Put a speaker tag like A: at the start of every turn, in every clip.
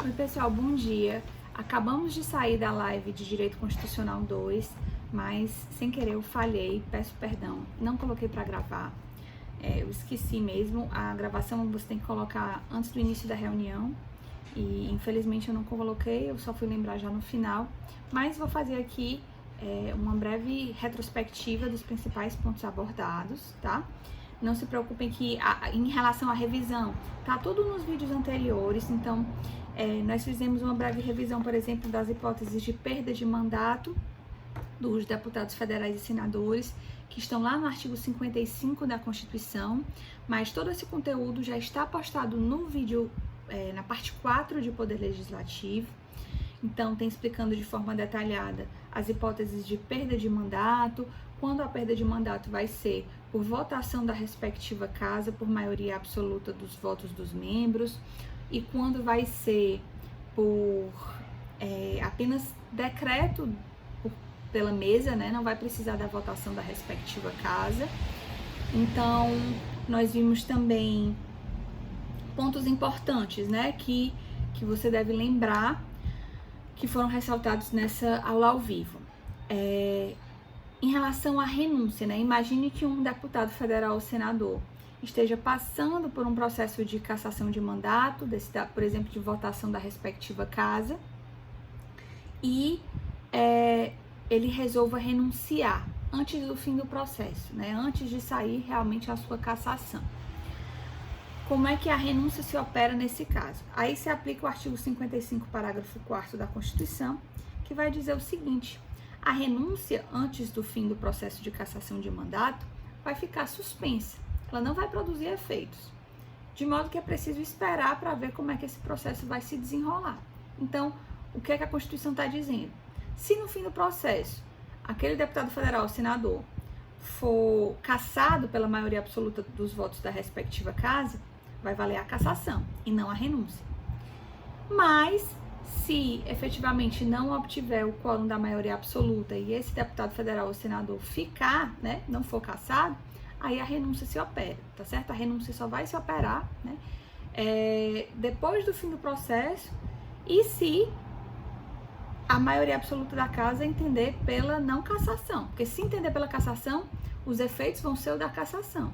A: Oi pessoal, bom dia. Acabamos de sair da live de Direito Constitucional 2, mas sem querer eu falhei, peço perdão, não coloquei para gravar. Eu esqueci mesmo, a gravação você tem que colocar antes do início da reunião e infelizmente eu não coloquei, eu só fui lembrar já no final, mas vou fazer aqui uma breve retrospectiva dos principais pontos abordados, tá? Não se preocupem que em relação à revisão, tá tudo nos vídeos anteriores, então nós fizemos uma breve revisão, por exemplo, das hipóteses de perda de mandato dos deputados federais e senadores, que estão lá no artigo 55 da Constituição, mas todo esse conteúdo já está postado no vídeo, na parte 4 de Poder Legislativo. Então, tem explicando de forma detalhada as hipóteses de perda de mandato, quando a perda de mandato vai ser por votação da respectiva casa, por maioria absoluta dos votos dos membros, e quando vai ser por apenas decreto pela mesa, né? Não vai precisar da votação da respectiva casa. Então, nós vimos também pontos importantes, né? Que você deve lembrar, que foram ressaltados nessa aula ao vivo. Em relação à renúncia, né? Imagine que um deputado federal ou senador esteja passando por um processo de cassação de mandato, por exemplo, de votação da respectiva casa, e ele resolva renunciar antes do fim do processo, né? Antes de sair realmente a sua cassação. Como é que a renúncia se opera nesse caso? Aí se aplica o artigo 55, parágrafo 4º da Constituição, que vai dizer o seguinte: a renúncia antes do fim do processo de cassação de mandato vai ficar suspensa, ela não vai produzir efeitos, de modo que é preciso esperar para ver como é que esse processo vai se desenrolar. Então, o que é que a Constituição está dizendo? Se no fim do processo, aquele deputado federal ou senador for cassado pela maioria absoluta dos votos da respectiva casa, vai valer a cassação e não a renúncia. Mas, se efetivamente não obtiver o quórum da maioria absoluta e esse deputado federal ou senador ficar, né, não for cassado, aí a renúncia se opera, tá certo? A renúncia só vai se operar, né, depois do fim do processo, e se a maioria absoluta da casa entender pela não cassação, porque se entender pela cassação, os efeitos vão ser o da cassação.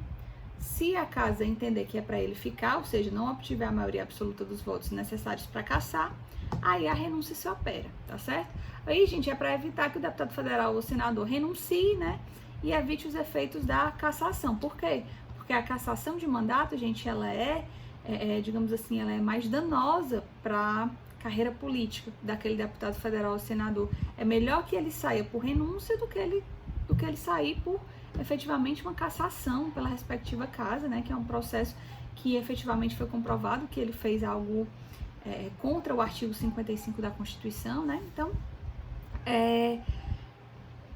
A: Se a casa entender que é para ele ficar, ou seja, não obtiver a maioria absoluta dos votos necessários para cassar, aí a renúncia se opera, tá certo? Aí, gente, é para evitar que o deputado federal ou senador renuncie, né, e evite os efeitos da cassação. Por quê? Porque a cassação de mandato, gente, ela digamos assim, ela é mais danosa para carreira política daquele deputado federal ou senador. É melhor que ele saia por renúncia do que ele sair por efetivamente uma cassação pela respectiva casa, né, que é um processo que efetivamente foi comprovado que ele fez algo contra o artigo 55 da Constituição, né? Então,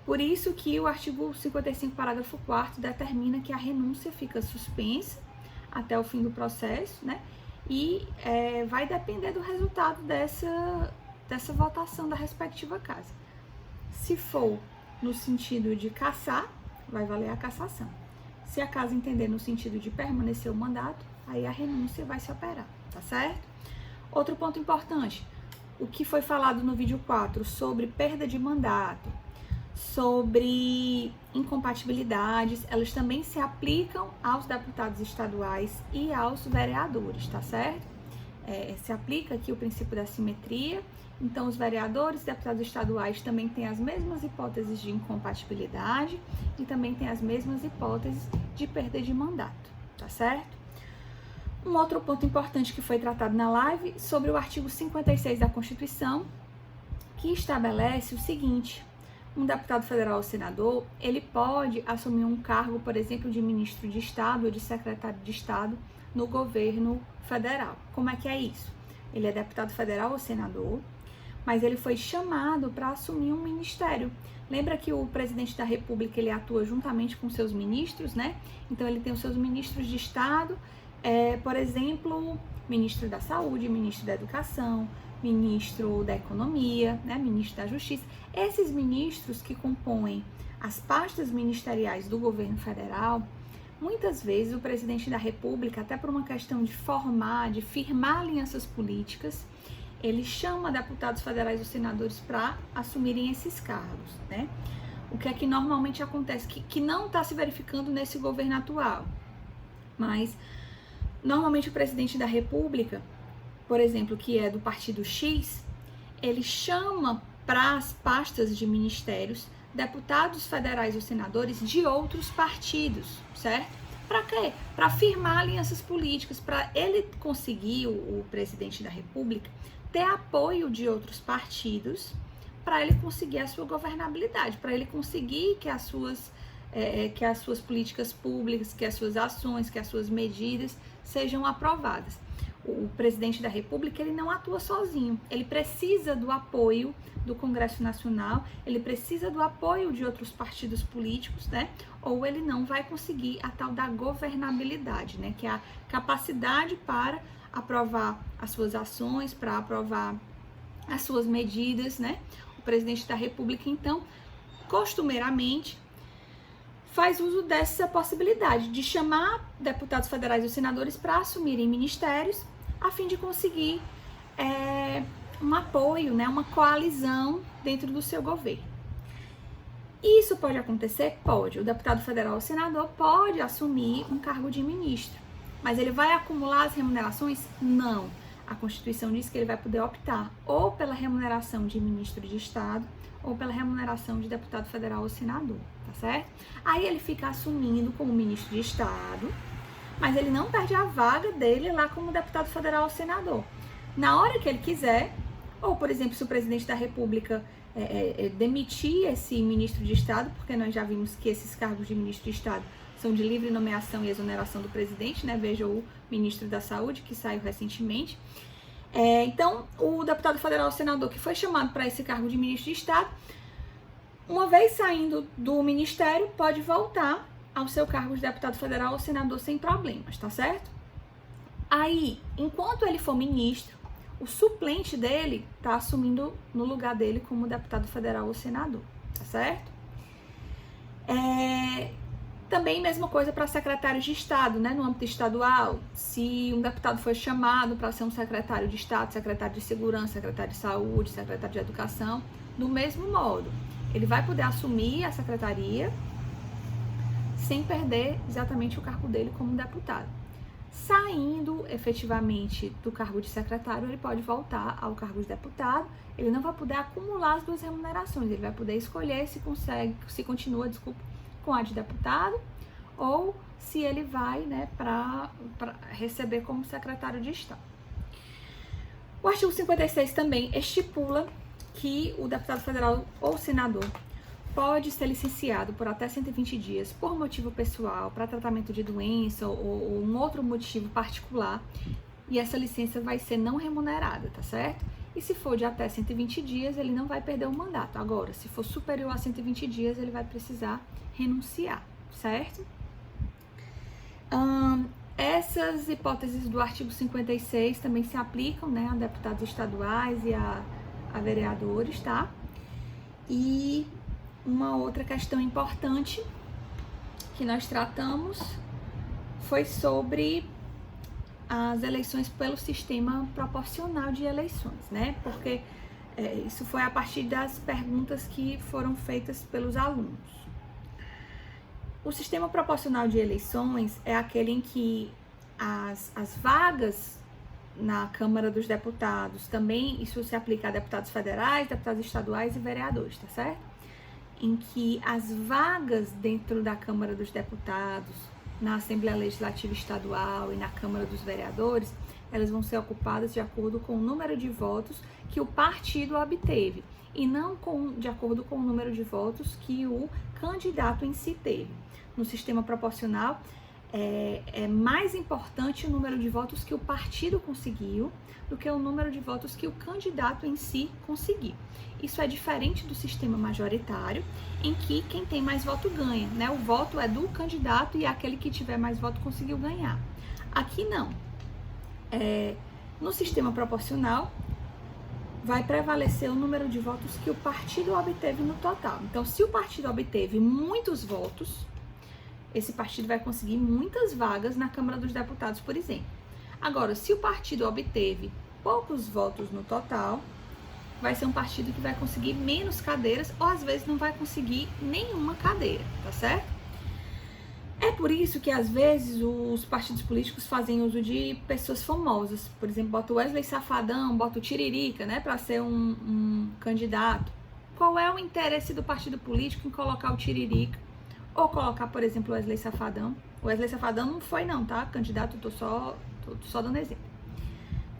A: por isso que o artigo 55, parágrafo 4º, determina que a renúncia fica suspensa até o fim do processo, né? E vai depender do resultado dessa votação da respectiva casa. Se for no sentido de cassar, vai valer a cassação. Se a casa entender no sentido de permanecer o mandato, aí a renúncia vai se operar, tá certo? Outro ponto importante, o que foi falado no vídeo 4 sobre perda de mandato, sobre incompatibilidades, elas também se aplicam aos deputados estaduais e aos vereadores, tá certo? Se aplica aqui o princípio da simetria. Então, os vereadores e deputados estaduais também têm as mesmas hipóteses de incompatibilidade e também têm as mesmas hipóteses de perda de mandato, tá certo? Um outro ponto importante que foi tratado na live sobre o artigo 56 da Constituição, que estabelece o seguinte: um deputado federal ou senador, ele pode assumir um cargo, por exemplo, de ministro de Estado ou de secretário de Estado no governo federal. Como é que é isso? Ele é deputado federal ou senador, mas ele foi chamado para assumir um ministério. Lembra que o presidente da República, ele atua juntamente com seus ministros, né? Então, ele tem os seus ministros de Estado, por exemplo, ministro da Saúde, ministro da Educação, ministro da Economia, né? Ministro da Justiça. Esses ministros que compõem as pastas ministeriais do governo federal, muitas vezes o presidente da República, até por uma questão de firmar alianças políticas, ele chama deputados federais ou senadores para assumirem esses cargos, né? O que é que normalmente acontece, que não está se verificando nesse governo atual, mas normalmente o presidente da República, por exemplo, que é do partido X, ele chama para as pastas de ministérios deputados federais ou senadores de outros partidos, certo? Para quê? Para firmar alianças políticas, para ele conseguir, o presidente da República, ter apoio de outros partidos, para ele conseguir a sua governabilidade, para ele conseguir que as suas políticas públicas, que as suas ações, que as suas medidas sejam aprovadas. O presidente da República, ele não atua sozinho, ele precisa do apoio do Congresso Nacional, ele precisa do apoio de outros partidos políticos, né? Ou ele não vai conseguir a tal da governabilidade, né? Que é a capacidade para aprovar as suas ações, para aprovar as suas medidas, né? O presidente da República, então, costumeiramente, faz uso dessa possibilidade de chamar deputados federais ou senadores para assumirem ministérios, a fim de conseguir um apoio, né, uma coalizão dentro do seu governo. Isso pode acontecer? Pode. O deputado federal ou senador pode assumir um cargo de ministro, mas ele vai acumular as remunerações? Não. A Constituição diz que ele vai poder optar ou pela remuneração de ministro de Estado ou pela remuneração de deputado federal ou senador, tá certo? Aí ele fica assumindo como ministro de Estado, mas ele não perde a vaga dele lá como deputado federal ou senador. Na hora que ele quiser, ou, por exemplo, se o presidente da República demitir esse ministro de Estado, porque nós já vimos que esses cargos de ministro de Estado são de livre nomeação e exoneração do presidente, né? Veja o ministro da Saúde, que saiu recentemente. Então, o deputado federal ou senador que foi chamado para esse cargo de ministro de Estado, uma vez saindo do ministério, pode voltar ao seu cargo de deputado federal ou senador sem problemas, tá certo? Aí, enquanto ele for ministro, o suplente dele tá assumindo no lugar dele como deputado federal ou senador, tá certo? Também mesma coisa para secretários de Estado, né, no âmbito estadual. Se um deputado foi chamado para ser um secretário de Estado, secretário de Segurança, secretário de Saúde, secretário de Educação, do mesmo modo, ele vai poder assumir a secretaria sem perder exatamente o cargo dele como deputado. Saindo efetivamente do cargo de secretário, ele pode voltar ao cargo de deputado, ele não vai poder acumular as duas remunerações, ele vai poder escolher se continua, com a de deputado, ou se ele vai, né, para receber como secretário de Estado. O artigo 56 também estipula que o deputado federal ou senador pode ser licenciado por até 120 dias por motivo pessoal, para tratamento de doença ou um outro motivo particular, e essa licença vai ser não remunerada, tá certo? E se for de até 120 dias, ele não vai perder o mandato. Agora, se for superior a 120 dias, ele vai precisar renunciar, certo? Essas hipóteses do artigo 56 também se aplicam, né, a deputados estaduais e a vereadores, tá? E uma outra questão importante que nós tratamos foi sobre as eleições pelo sistema proporcional de eleições, né? Porque isso foi a partir das perguntas que foram feitas pelos alunos. O sistema proporcional de eleições é aquele em que as vagas na Câmara dos Deputados, também isso se aplica a deputados federais, deputados estaduais e vereadores, tá certo? Em que as vagas dentro da Câmara dos Deputados, na Assembleia Legislativa Estadual e na Câmara dos Vereadores, elas vão ser ocupadas de acordo com o número de votos que o partido obteve e não de acordo com o número de votos que o candidato em si teve. No sistema proporcional, é mais importante o número de votos que o partido conseguiu do que o número de votos que o candidato em si conseguiu. Isso é diferente do sistema majoritário, em que quem tem mais voto ganha, né? O voto é do candidato e aquele que tiver mais voto conseguiu ganhar. Aqui não. No sistema proporcional, vai prevalecer o número de votos que o partido obteve no total. Então, se o partido obteve muitos votos, esse partido vai conseguir muitas vagas na Câmara dos Deputados, por exemplo. Agora, se o partido obteve poucos votos no total, vai ser um partido que vai conseguir menos cadeiras ou às vezes não vai conseguir nenhuma cadeira, tá certo? É por isso que às vezes os partidos políticos fazem uso de pessoas famosas. Por exemplo, bota o Wesley Safadão, bota o Tiririca, né, para ser um candidato. Qual é o interesse do partido político em colocar o Tiririca ou colocar, por exemplo, o Wesley Safadão? O Wesley Safadão não foi não, tá? Candidato, tô só dando exemplo.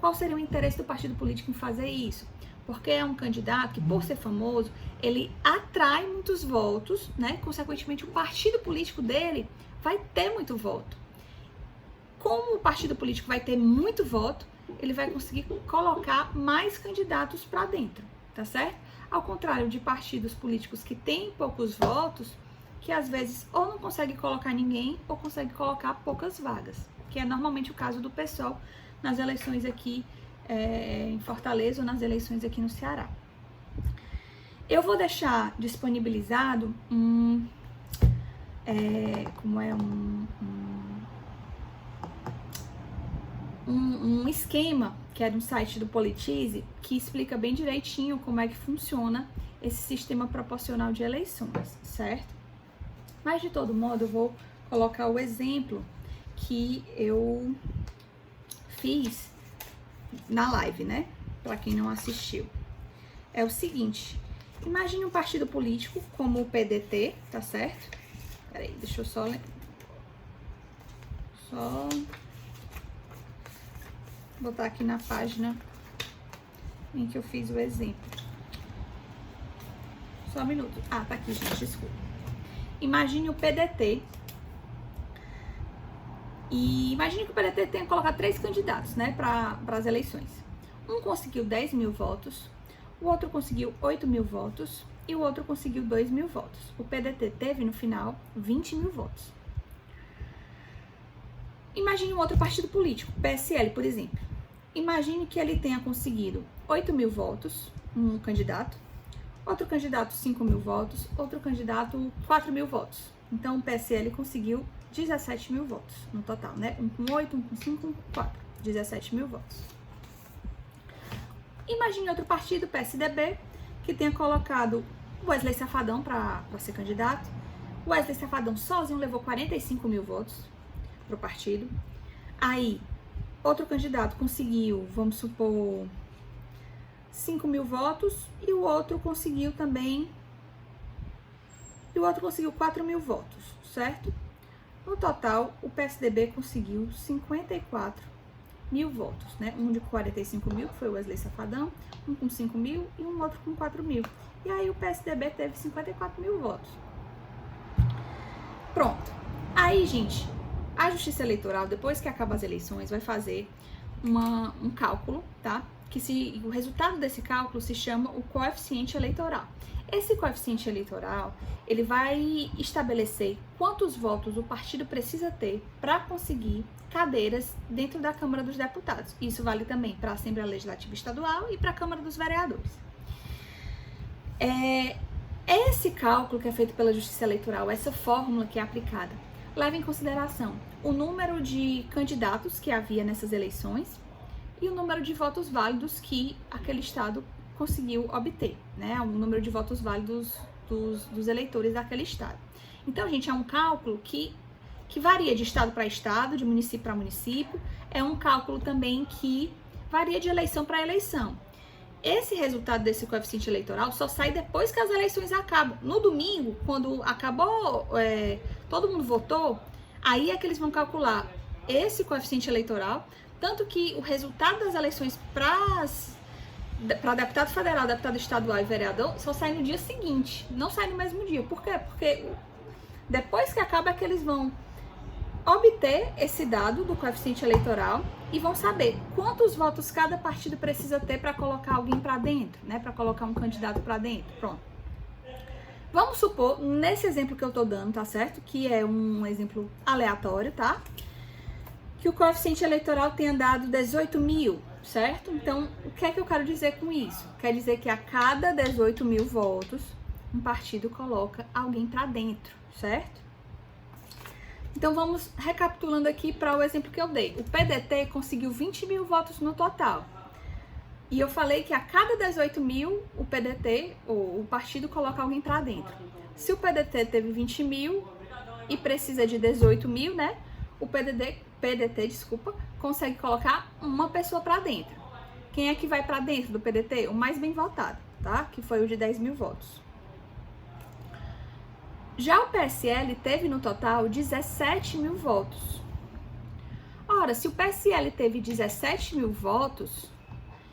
A: Qual seria o interesse do partido político em fazer isso? Porque é um candidato que, por ser famoso, ele atrai muitos votos, né? Consequentemente, o partido político dele vai ter muito voto. Como o partido político vai ter muito voto, ele vai conseguir colocar mais candidatos para dentro, tá certo? Ao contrário de partidos políticos que têm poucos votos, que às vezes ou não consegue colocar ninguém ou consegue colocar poucas vagas, que é normalmente o caso do PSOL nas eleições aqui em Fortaleza ou nas eleições aqui no Ceará. Eu vou deixar disponibilizado um esquema que é de um site do Politize que explica bem direitinho como é que funciona esse sistema proporcional de eleições, certo? Mas de todo modo eu vou colocar o exemplo que eu fiz na live, né? Para quem não assistiu. É o seguinte, imagine um partido político como o PDT, tá certo? Peraí, deixa eu só botar aqui na página em que eu fiz o exemplo. Só um minuto. Ah, tá aqui, gente, desculpa. Imagine o PDT. E imagine que o PDT tenha colocado 3 candidatos, né, para as eleições. Um conseguiu 10 mil votos, o outro conseguiu 8 mil votos e o outro conseguiu 2 mil votos. O PDT teve, no final, 20 mil votos. Imagine um outro partido político, PSL, por exemplo. Imagine que ele tenha conseguido 8 mil votos, um candidato, outro candidato 5 mil votos, outro candidato 4 mil votos. Então, o PSL conseguiu 17 mil votos no total, né? Um com 8, um com 5, um com 4. 17 mil votos. Imagine outro partido, PSDB, que tenha colocado o Wesley Safadão para ser candidato. O Wesley Safadão sozinho levou 45 mil votos para o partido. Aí, outro candidato conseguiu, vamos supor, 5 mil votos e o outro conseguiu também... E o outro conseguiu 4 mil votos, certo? No total, o PSDB conseguiu 54 mil votos, né? Um de 45 mil, que foi o Wesley Safadão, um com 5 mil e um outro com 4 mil. E aí o PSDB teve 54 mil votos. Pronto. Aí, gente, a Justiça Eleitoral, depois que acaba as eleições, vai fazer um cálculo, tá? O resultado desse cálculo se chama o coeficiente eleitoral. Esse coeficiente eleitoral, ele vai estabelecer quantos votos o partido precisa ter para conseguir cadeiras dentro da Câmara dos Deputados. Isso vale também para a Assembleia Legislativa Estadual e para a Câmara dos Vereadores. Esse cálculo que é feito pela Justiça Eleitoral, essa fórmula que é aplicada, leva em consideração o número de candidatos que havia nessas eleições e o número de votos válidos que aquele estado conseguiu obter, né? O número de votos válidos dos eleitores daquele estado. Então, gente, é um cálculo que varia de estado para estado, de município para município. É um cálculo também que varia de eleição para eleição. Esse resultado desse coeficiente eleitoral só sai depois que as eleições acabam. No domingo, quando acabou, todo mundo votou, aí é que eles vão calcular esse coeficiente eleitoral, tanto que o resultado das eleições para deputado federal, deputado estadual e vereador só sai no dia seguinte, não sai no mesmo dia. Por quê? Porque depois que acaba é que eles vão obter esse dado do coeficiente eleitoral e vão saber quantos votos cada partido precisa ter para colocar alguém para dentro, né? Para colocar um candidato para dentro. Pronto. Vamos supor, nesse exemplo que eu tô dando, tá certo? Que é um exemplo aleatório, tá? Que o coeficiente eleitoral tenha dado 18 mil, certo? Então, o que é que eu quero dizer com isso? Quer dizer que a cada 18 mil votos, um partido coloca alguém para dentro, certo? Então, vamos recapitulando aqui para o exemplo que eu dei. O PDT conseguiu 20 mil votos no total. E eu falei que a cada 18 mil, o PDT, ou o partido, coloca alguém para dentro. Se o PDT teve 20 mil e precisa de 18 mil, né? O PDT, consegue colocar uma pessoa para dentro. Quem é que vai para dentro do PDT? O mais bem votado, tá? Que foi o de 10 mil votos. Já o PSL teve no total 17 mil votos. Ora, se o PSL teve 17 mil votos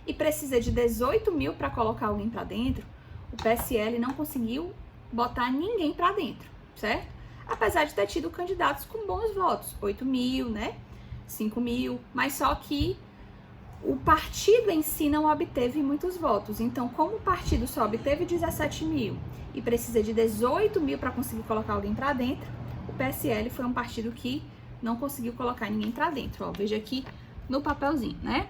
A: e precisa de 18 mil para colocar alguém para dentro, o PSL não conseguiu botar ninguém para dentro, certo? Apesar de ter tido candidatos com bons votos, 8 mil, né? 5 mil, mas só que o partido em si não obteve muitos votos. Então, como o partido só obteve 17 mil e precisa de 18 mil para conseguir colocar alguém para dentro, o PSL foi um partido que não conseguiu colocar ninguém para dentro. Ó, veja aqui no papelzinho, né?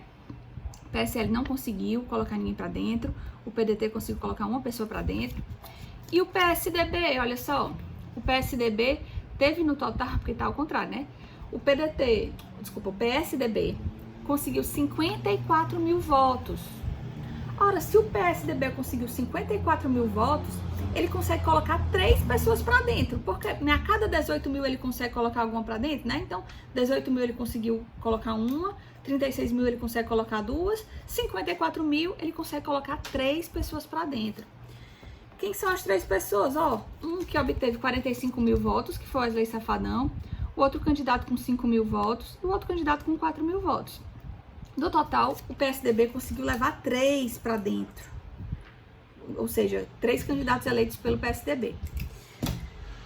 A: O PSL não conseguiu colocar ninguém para dentro, o PDT conseguiu colocar uma pessoa para dentro. E o PSDB, olha só, o PSDB teve no total, porque tá ao contrário, né? O PSDB conseguiu 54 mil votos. Ora, se o PSDB conseguiu 54 mil votos, ele consegue colocar 3 pessoas para dentro, porque a cada 18 mil ele consegue colocar alguma para dentro, né? Então, 18 mil ele conseguiu colocar uma, 36 mil ele consegue colocar 2, 54 mil ele consegue colocar 3 pessoas para dentro. Quem são as 3 pessoas? Ó, um que obteve 45 mil votos, que foi o Wesley Safadão, o outro candidato com 5 mil votos e o outro candidato com 4 mil votos. Do total, o PSDB conseguiu levar 3 para dentro. Ou seja, 3 candidatos eleitos pelo PSDB.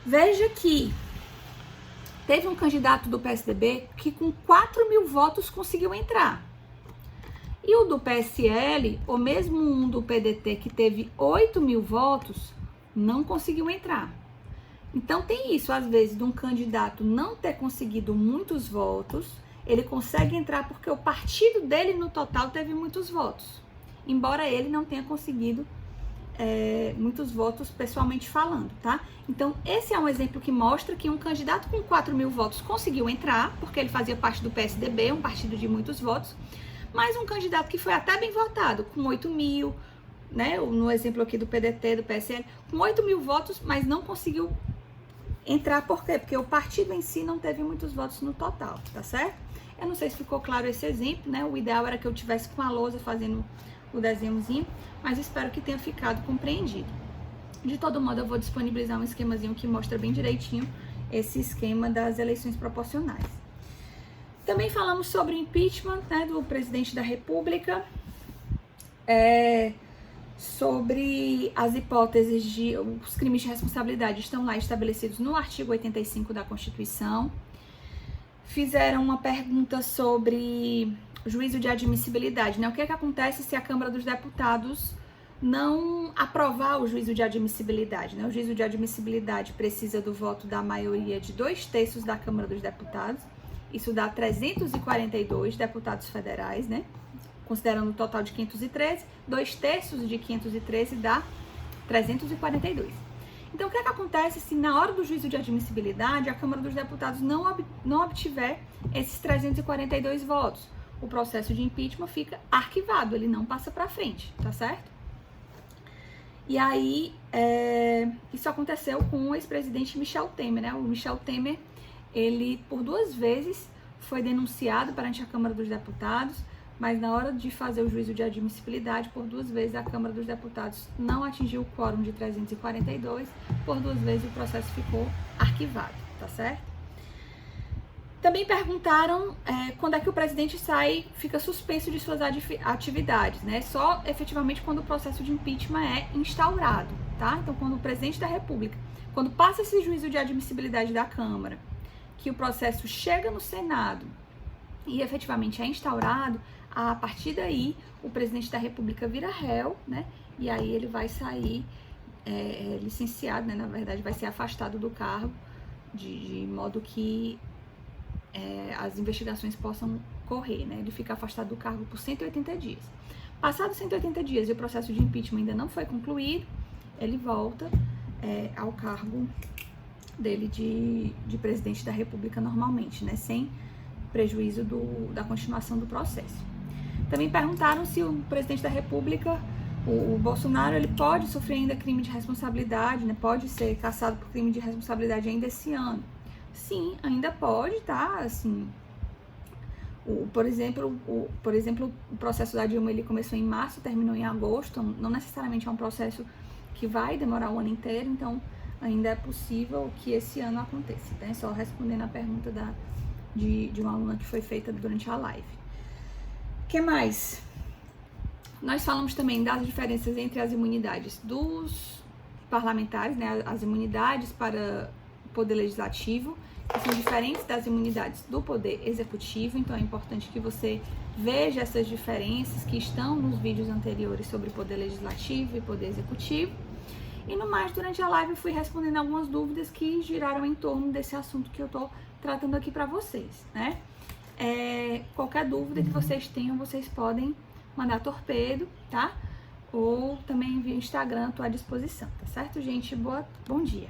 A: Veja que teve um candidato do PSDB que com 4 mil votos conseguiu entrar. E o do PSL, ou mesmo um do PDT que teve 8 mil votos, não conseguiu entrar. Então tem isso, às vezes, de um candidato não ter conseguido muitos votos, ele consegue entrar porque o partido dele no total teve muitos votos, embora ele não tenha conseguido muitos votos pessoalmente falando, tá? Então esse é um exemplo que mostra que um candidato com 4 mil votos conseguiu entrar, porque ele fazia parte do PSDB, um partido de muitos votos, mas um candidato que foi até bem votado, com 8 mil, né? No exemplo aqui do PDT, do PSL, com 8 mil votos, mas não conseguiu entrar, por quê? Porque o partido em si não teve muitos votos no total, tá certo? Eu não sei se ficou claro esse exemplo, né? O ideal era que eu tivesse com a lousa fazendo o desenhozinho, mas espero que tenha ficado compreendido. De todo modo, eu vou disponibilizar um esquemazinho que mostra bem direitinho esse esquema das eleições proporcionais. Também falamos sobre o impeachment, né, do presidente da República, sobre as hipóteses de os crimes de responsabilidade estão lá estabelecidos no artigo 85 da Constituição. Fizeram uma pergunta sobre juízo de admissibilidade, né? O que é que acontece se a Câmara dos Deputados não aprovar o juízo de admissibilidade, né? O juízo de admissibilidade precisa do voto da maioria de 2/3 da Câmara dos Deputados. Isso dá 342 deputados federais, né? Considerando o total de 513, 2/3 de 513 dá 342. Então, o que é que acontece se na hora do juízo de admissibilidade a Câmara dos Deputados não obtiver esses 342 votos? O processo de impeachment fica arquivado, ele não passa para frente, tá certo? E aí, isso aconteceu com o ex-presidente Michel Temer, né? O Michel Temer, ele por 2 vezes foi denunciado perante a Câmara dos Deputados, mas na hora de fazer o juízo de admissibilidade, por 2 vezes a Câmara dos Deputados não atingiu o quórum de 342, por 2 vezes o processo ficou arquivado, tá certo? Também perguntaram quando é que o presidente fica suspenso de suas atividades, né? Só efetivamente quando o processo de impeachment é instaurado, tá? Então, quando o presidente da República, quando passa esse juízo de admissibilidade da Câmara, que o processo chega no Senado e efetivamente é instaurado, a partir daí o presidente da República vira réu, né? E aí ele vai sair licenciado, né? Na verdade, vai ser afastado do cargo de modo que as investigações possam correr, né? Ele fica afastado do cargo por 180 dias. Passados 180 dias e o processo de impeachment ainda não foi concluído, ele volta ao cargo dele de presidente da República normalmente, né? Sem prejuízo da continuação do processo. Também perguntaram se o presidente da República, o Bolsonaro, ele pode sofrer ainda crime de responsabilidade, né? Pode ser cassado por crime de responsabilidade ainda esse ano. Sim, ainda pode, tá? Assim, por exemplo, o processo da Dilma, ele começou em março, terminou em agosto, não necessariamente é um processo que vai demorar o ano inteiro, então ainda é possível que esse ano aconteça, né? Só respondendo a pergunta de uma aluna que foi feita durante a live. O que mais? Nós falamos também das diferenças entre as imunidades dos parlamentares, né? As imunidades para o Poder Legislativo, que são diferentes das imunidades do Poder Executivo, então é importante que você veja essas diferenças que estão nos vídeos anteriores sobre Poder Legislativo e Poder Executivo. E no mais, durante a live eu fui respondendo algumas dúvidas que giraram em torno desse assunto que eu tô tratando aqui para vocês, né? Qualquer dúvida que vocês tenham, vocês podem mandar torpedo, tá? Ou também via Instagram, tô à disposição, tá certo, gente? Bom dia!